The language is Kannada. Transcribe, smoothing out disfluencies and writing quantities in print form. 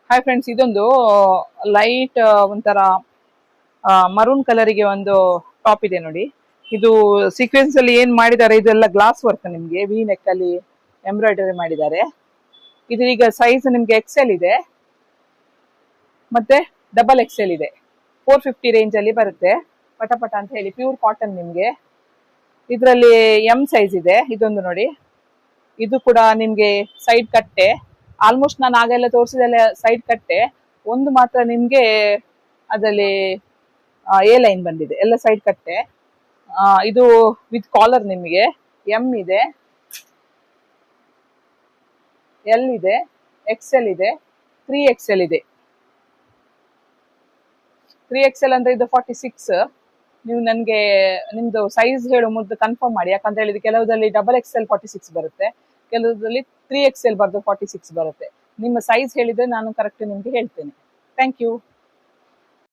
ಹಾಯ್ ಫ್ರೆಂಡ್ಸ್, ಇದೊಂದು ಲೈಟ್ ಒಂಥರ ಮರೂನ್ ಕಲರಿಗೆ ಒಂದು ಟಾಪ್ ಇದೆ ನೋಡಿ. ಇದು ಸೀಕ್ವೆನ್ಸ್ ಅಲ್ಲಿ ಏನ್ ಮಾಡಿದ್ದಾರೆ, ಇದೆಲ್ಲ ಗ್ಲಾಸ್ ವರ್ಕ್. ನಿಮ್ಗೆ ವಿ ನೆಕ್ ಅಲ್ಲಿ ಎಂಬ್ರಾಯ್ಡರಿ ಮಾಡಿದ್ದಾರೆ. ಇದು ಈಗ ಸೈಜ್ ನಿಮ್ಗೆ ಎಕ್ಸೆಲ್ ಇದೆ ಮತ್ತೆ ಡಬಲ್ ಎಕ್ಸೆಲ್ ಇದೆ. 450 ರೇಂಜ್ ಅಲ್ಲಿ ಬರುತ್ತೆ. ಪಟಪಟ ಅಂತ ಹೇಳಿ ಪ್ಯೂರ್ ಕಾಟನ್. ನಿಮ್ಗೆ ಇದರಲ್ಲಿ ಎಂ ಸೈಜ್ ಇದೆ. ಇದೊಂದು ನೋಡಿ, ಇದು ಕೂಡ ನಿಮ್ಗೆ ಸೈಡ್ ಕಟ್ಟೆ. ಆಲ್ಮೋಸ್ಟ್ ನಾನು ಆಗೆಲ್ಲ ತೋರಿಸಿದೆಲ್ಲ ಸೈಡ್ ಕಟ್ಟೆ. ಒಂದು ಮಾತ್ರ ನಿಮ್ಗೆ ಅದರಲ್ಲಿ ಎ ಲೈನ್ ಬಂದಿದೆ, ಎಲ್ಲ ಸೈಡ್ ಕಟ್ಟೆ. ಇದು ವಿತ್ ಕಾಲರ್. ನಿಮಗೆ ಎಂ ಇದೆ, ಎಲ್ ಇದೆ, ಎಕ್ಸೆಲ್ ಇದೆ, 3XL ಇದೆ. 3XL ಅಂದ್ರೆ ಇದು 46. ನೀವು ನನಗೆ ನಿಮ್ದು ಸೈಜ್ ಹೇಳು ಮೊದಲು ಕನ್ಫರ್ಮ್ ಮಾಡಿ. ಯಾಕಂತ ಹೇಳಿದ್ರೆ ಕೆಲವುದಲ್ಲಿ XXL 46 ಬರುತ್ತೆ, ಕೆಲವುದಲ್ಲಿ 3XL ಬರ್ದು 46 ಬರುತ್ತೆ. ನಿಮ್ಮ ಸೈಜ್ ಹೇಳಿದ್ರೆ ನಾನು ಕರೆಕ್ಟ್ ನಿಮ್ಗೆ ಹೇಳ್ತೇನೆ. Thank you.